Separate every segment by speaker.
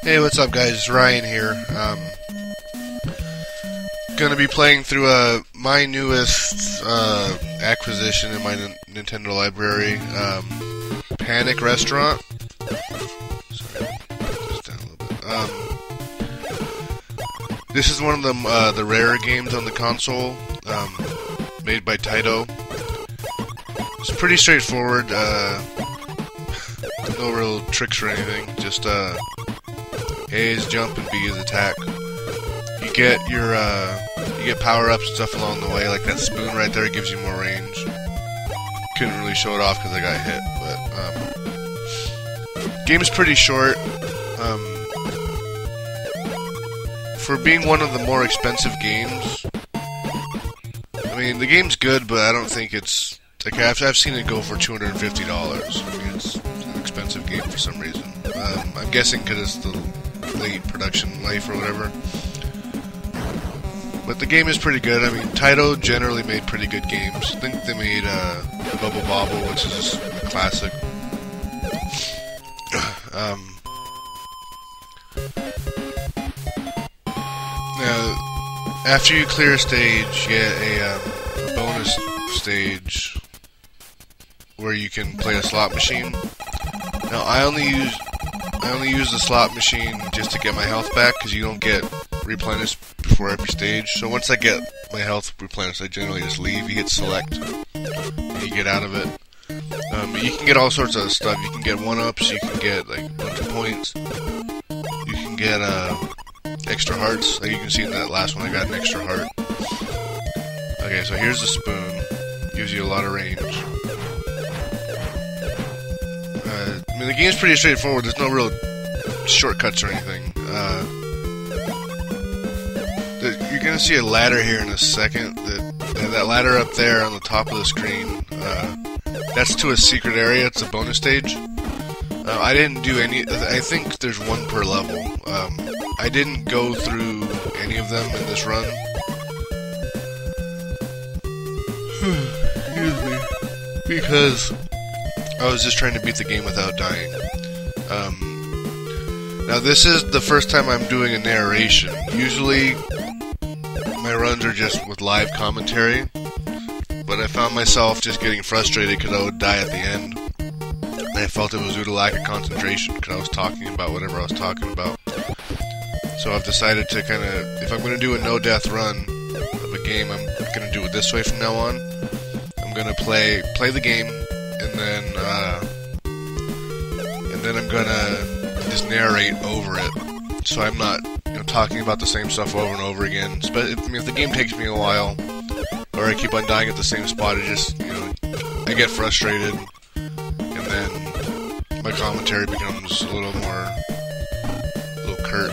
Speaker 1: Hey, what's up, guys? It's Ryan here. Gonna be playing through my newest acquisition in my Nintendo library, Panic Restaurant. Sorry, put this down a little bit. This is one of the rarer games on the console, made by Taito. It's pretty straightforward. No real tricks or anything. Just A is jump and B is attack. You get power-ups and stuff along the way, like that spoon right there gives you more range. Couldn't really show it off because I got hit, but game is pretty short. For being one of the more expensive games, I mean the game's good, but I don't think it's like I've seen it go for $250. I mean it's an expensive game for some reason. I'm guessing because it's the late production life or whatever. But the game is pretty good. I mean, Taito generally made pretty good games. I think they made Bubble Bobble, which is a classic. Now, after you clear a stage, you get a bonus stage where you can play a slot machine. Now, I only use the slot machine just to get my health back, because you don't get replenished before every stage. So once I get my health replenished, I generally just leave. You hit select, and you get out of it. You can get all sorts of stuff. You can get 1-ups, you can get like a bunch of points, you can get extra hearts. Like you can see in that last one, I got an extra heart. Okay, so here's the spoon. Gives you a lot of range. I mean, the game's pretty straightforward. There's no real shortcuts or anything. You're gonna see a ladder here in a second. That ladder up there on the top of the screen, that's to a secret area. It's a bonus stage. I didn't do any. I think there's one per level. I didn't go through any of them in this run. Excuse me. Because I was just trying to beat the game without dying. Now this is the first time I'm doing a narration. Usually my runs are just with live commentary, but I found myself just getting frustrated because I would die at the end. And I felt it was due to lack of concentration because I was talking about whatever I was talking about. So I've decided to kind of, if I'm going to do a no-death run of a game, I'm going to do it this way from now on. I'm going to play the game, and then I'm gonna just narrate over it, so I'm not, talking about the same stuff over and over again. But if the game takes me a while, or I keep on dying at the same spot, it just, I get frustrated, and then my commentary becomes a little curt.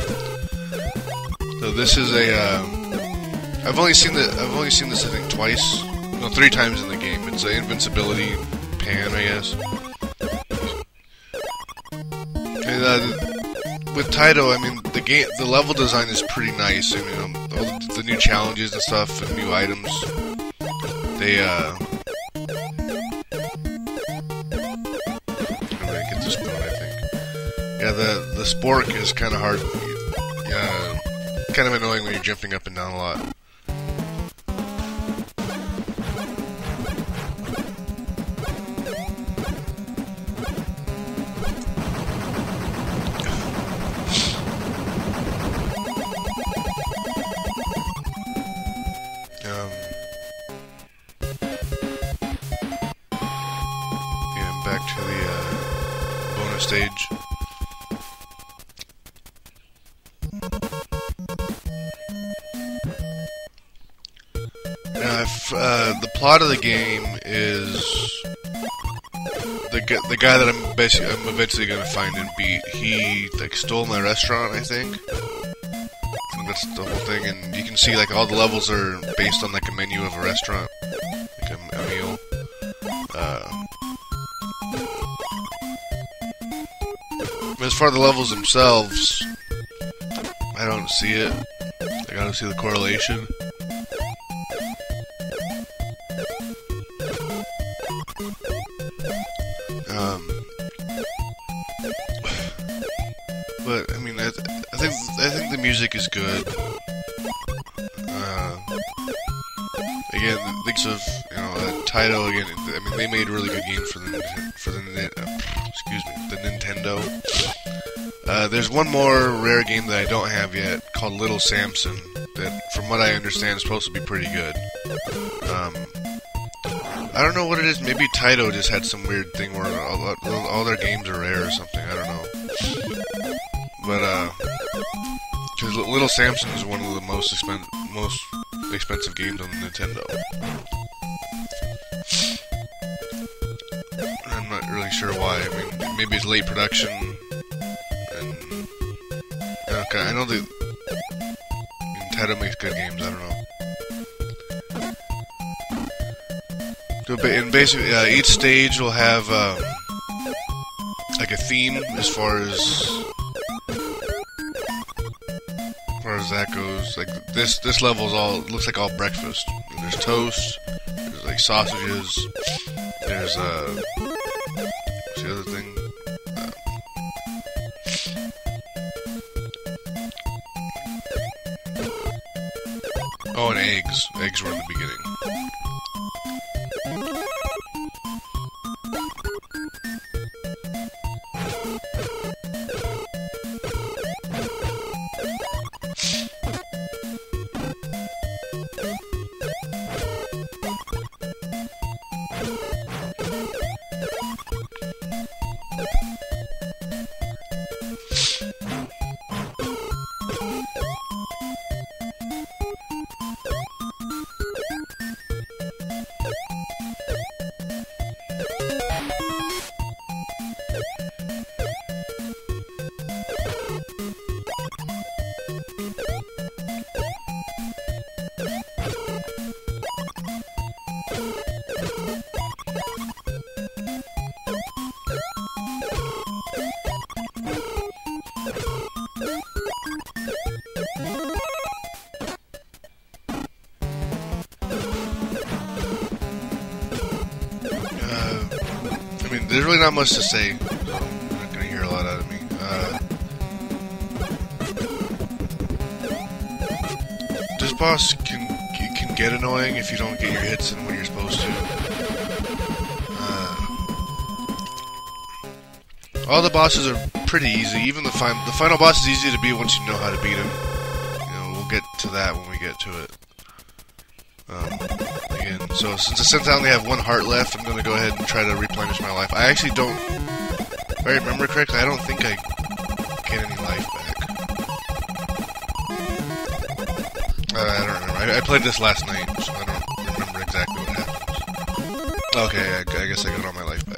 Speaker 1: So this is I've only seen this I think twice, 3 times in the game. It's an invincibility pan, I guess. And with Taito, I mean, the level design is pretty nice. I mean, all the new challenges and stuff, and new items. They I'm gonna get this going, I think. Yeah, the spork is kind of hard. Kind of annoying when you're jumping up and down a lot. Back to the bonus stage. Now, the plot of the game is the guy that I'm eventually gonna find and beat. He stole my restaurant, I think. And that's the whole thing, and you can see all the levels are based on a menu of a restaurant, like a meal. As far as the levels themselves, I don't see it. I gotta see the correlation. But I mean, music is good. Again, the things of Taito again. I mean, they made really good games for the Nintendo. There's one more rare game that I don't have yet called Little Samson. That, from what I understand, is supposed to be pretty good. I don't know what it is. Maybe Taito just had some weird thing where all their games are rare or something. I don't know. But because Little Samson is one of the most expensive games on the Nintendo. I'm not really sure why. I mean, maybe it's late production. And okay, I know that Nintendo makes good games. I don't know. And basically, each stage will have like a theme as far as that goes. Like this level is looks like all breakfast. And there's toast. There's like sausages. There's what's the other thing? Oh, and eggs. Eggs were in the beginning. I mean, there's really not much to say, so you're not gonna hear a lot out of me. This boss can get annoying if you don't get your hits in when you're supposed to. All the bosses are pretty easy. Even the final boss is easy to beat once you know how to beat him. We'll get to that when we get to it. Again, so since I only have one heart left, I'm gonna go ahead and try to replenish my life. I actually don't, if I remember correctly, I don't think I get any life back. I don't remember. I played this last night, so I don't remember exactly what happens. Okay, I guess I got all my life back.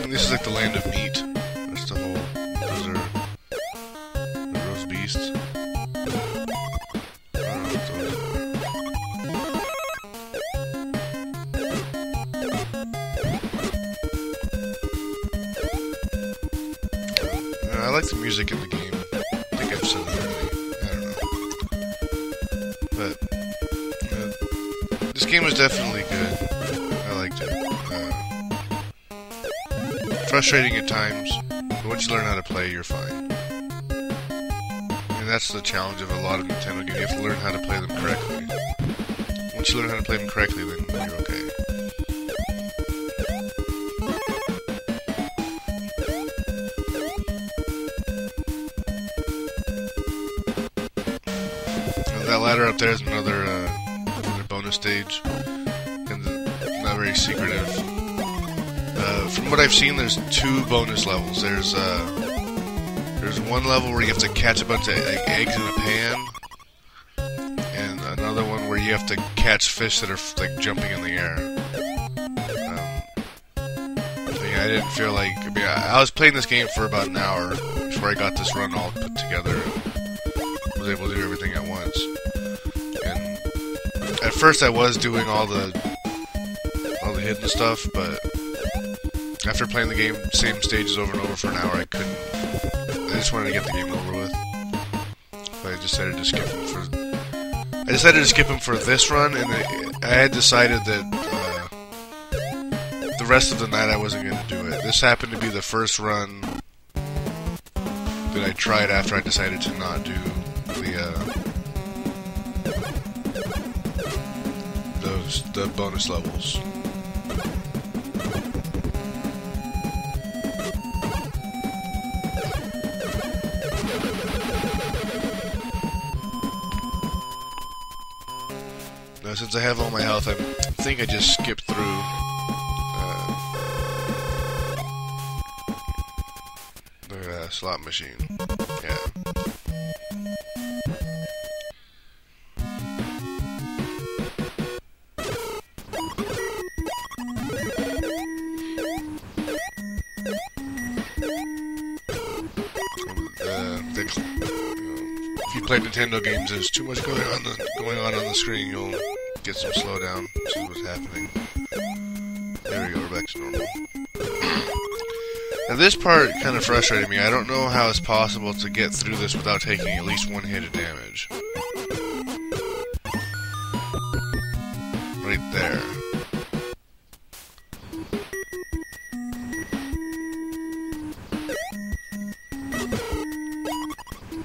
Speaker 1: This is like the land of meat. That's the whole. Those are the roast beasts. I don't know what those are. I like the music in the game. I think I've said that already. I don't know. But this game was definitely good. I liked it. Frustrating at times. But once you learn how to play, you're fine. And that's the challenge of a lot of Nintendo games. You have to learn how to play them correctly. Once you learn how to play them correctly, then you're okay. That ladder up there is another bonus stage, and not very secretive. From what I've seen, there's 2 bonus levels. There's one level where you have to catch a bunch of eggs in a pan, and another one where you have to catch fish that are like jumping in the air. I didn't feel like. I mean, I was playing this game for about an hour before I got this run all put together and was able to do everything at once. And at first, I was doing all the hidden stuff, but after playing the game, same stages over and over for an hour, I couldn't. I just wanted to get the game over with. So I decided to skip him for. I decided to skip him for this run, and I had decided that the rest of the night I wasn't going to do it. This happened to be the first run that I tried after I decided to not do the bonus levels. Now, since I have all my health, I think I just skipped through the slot machine. Yeah. If you play Nintendo games, there's too much going on on the screen. You'll get some slowdown. See what's happening. There we go. We're back to normal. Now this part kind of frustrated me. I don't know how it's possible to get through this without taking at least 1 hit of damage. Right there.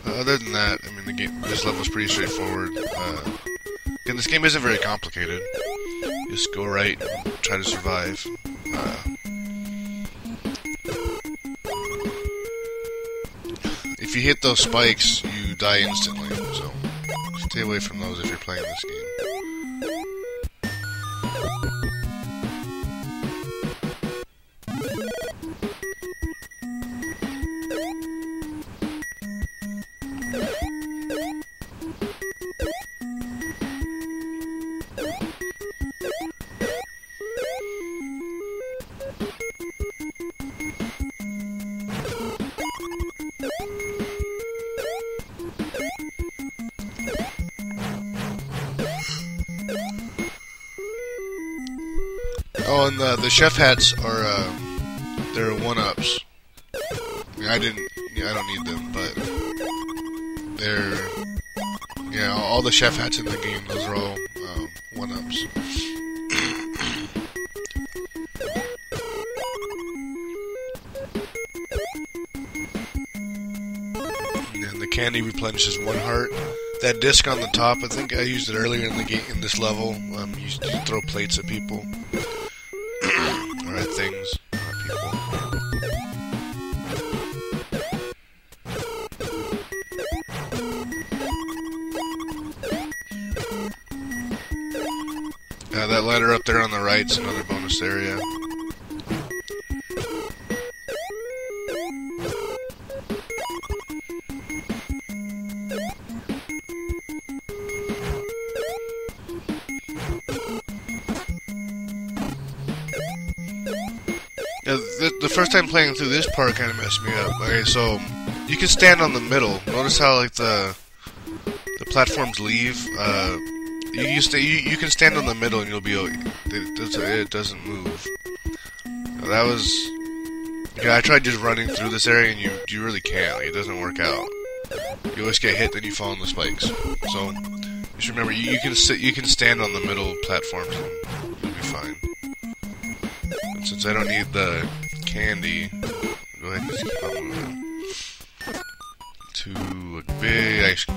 Speaker 1: Other than that, I mean, this level's pretty straightforward. Again, this game isn't very complicated. Just go right and try to survive. If you hit those spikes, you die instantly, so stay away from those if you're playing this game. Oh, and the chef hats are they're 1-ups. I don't need them, but they're all the chef hats in the game. Those are all 1-ups. And the candy replenishes 1 heart. That disc on the top, I think I used it earlier in the game in this level. You throw plates at people. Or at things, not people. That ladder up there on the right is another bonus area. The first time playing through this part kind of messed me up. Okay, so you can stand on the middle. Notice how like the platforms leave. You can stand on the middle and you'll be it doesn't move. That was I tried just running through this area and you really can't. Like, it doesn't work out. You always get hit, then you fall on the spikes. So just remember you can stand on the middle platforms and you'll be fine. And since I don't need the candy, go go ahead and just keep on moving to a big ice cone.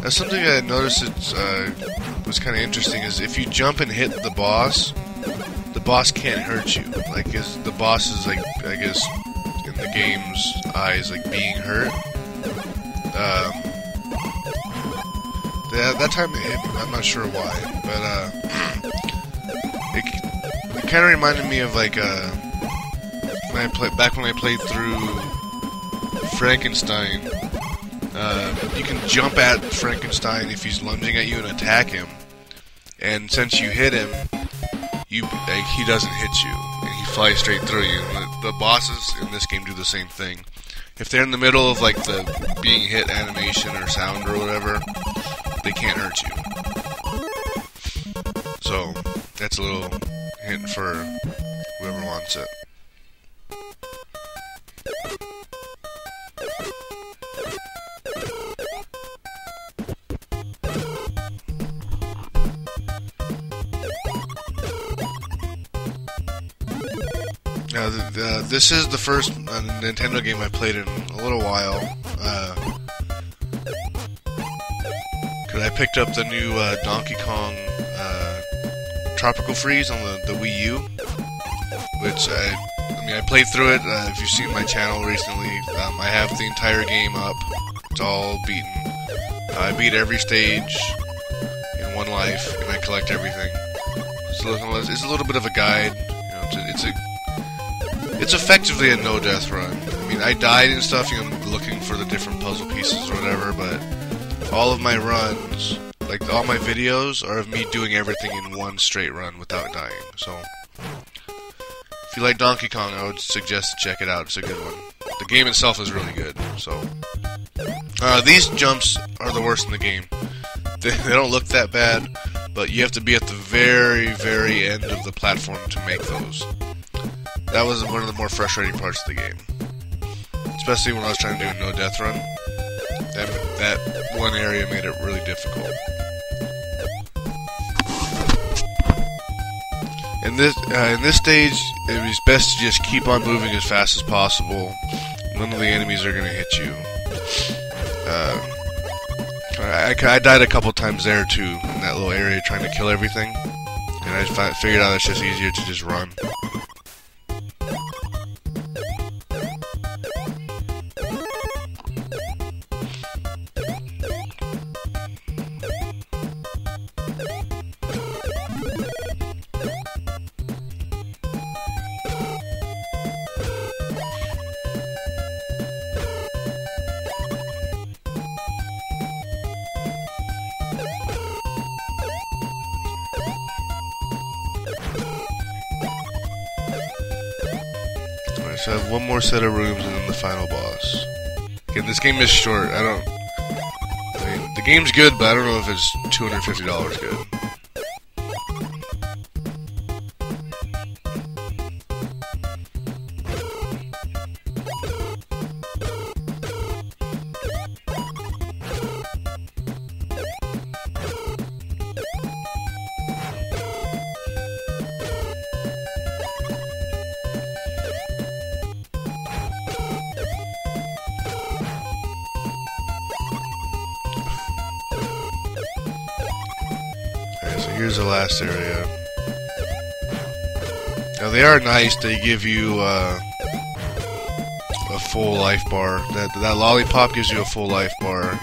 Speaker 1: Now, something I noticed was kind of interesting is if you jump and hit the boss can't hurt you. Like, the boss is, like, I guess, in the game's eyes, like, being hurt. That time it hit me. I'm not sure why, but it kind of reminded me of, like, when I played through Frankenstein. You can jump at Frankenstein if he's lunging at you and attack him, and since you hit him, he doesn't hit you, and he flies straight through you. And the bosses in this game do the same thing. If they're in the middle of, like, the being hit animation or sound or whatever, they can't hurt you. So that's a little hint for whoever wants it. Now, this is the first Nintendo game I played in a little while. Cause I picked up the new Donkey Kong Tropical Freeze on the Wii U, which I played through it. If you've seen my channel recently, I have the entire game up. It's all beaten. I beat every stage in one life, and I collect everything. So it's a little bit of a guide. You know, it's effectively a no-death run. I mean, I died and stuff, you know, looking for the different puzzle pieces or whatever, but all of my runs, like all my videos, are of me doing everything in one straight run without dying. So, if you like Donkey Kong, I would suggest to check it out. It's a good one. The game itself is really good. So, these jumps are the worst in the game. They don't look that bad, but you have to be at the very, very end of the platform to make those. That was one of the more frustrating parts of the game. Especially when I was trying to do a no-death run. That one area made it really difficult. In this stage, it was best to just keep on moving as fast as possible. None of the enemies are going to hit you. I died a couple times there too, in that little area trying to kill everything. And I figured out it's just easier to just run. So I have one more set of rooms and then the final boss. Again, this game is short. I mean, the game's good, but I don't know if it's $250 good. So here's the last area. Now they are nice. They give you a full life bar. That lollipop gives you a full life bar,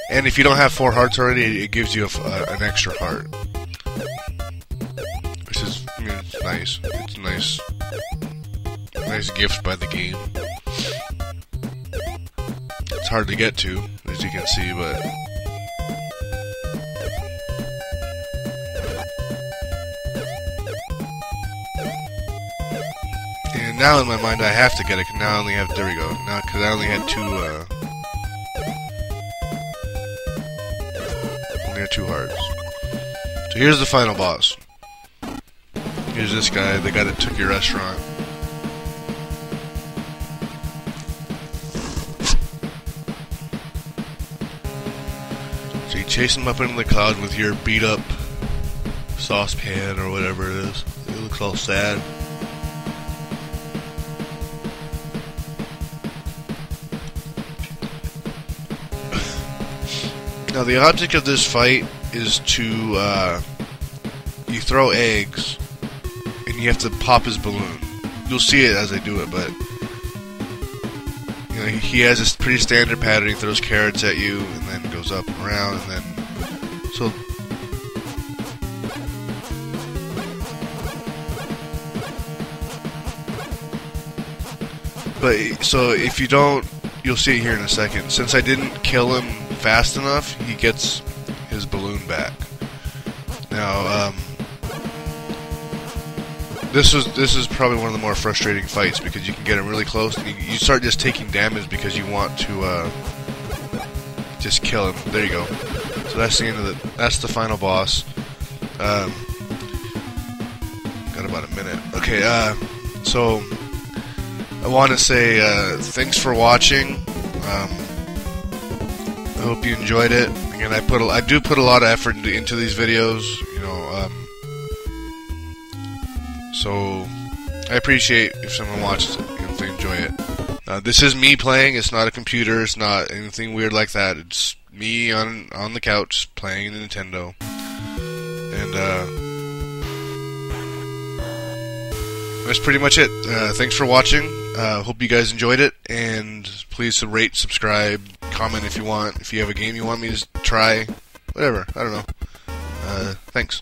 Speaker 1: and if you don't have 4 hearts already, it gives you an extra heart, which is, I mean, it's nice. It's a nice gift by the game. It's hard to get to, as you can see, but. And now in my mind I have to get it, now I only have, there we go, now because I only had two hearts. So here's the final boss. Here's this guy, the guy that took your restaurant. So you chase him up into the cloud with your beat up saucepan or whatever it is. It looks all sad. Now the object of this fight is to you throw eggs and you have to pop his balloon. You'll see it as I do it, but you know, he has this pretty standard pattern. He throws carrots at you and then goes up and around, and then so. But so if you don't, you'll see it here in a second. Since I didn't kill him fast enough, he gets his balloon back. Now, this is probably one of the more frustrating fights because you can get him really close and you start just taking damage because you want to just kill him. There you go. So that's the end of that's the final boss. Got about a minute. Okay. So I want to say thanks for watching. I hope you enjoyed it. Again, I do put a lot of effort into these videos, you know. So I appreciate if someone watches it, if they enjoy it. This is me playing. It's not a computer. It's not anything weird like that. It's me on the couch playing the Nintendo. And that's pretty much it. Thanks for watching. Hope you guys enjoyed it, and please rate, subscribe, comment if you want. If you have a game you want me to try, whatever. I don't know. Thanks.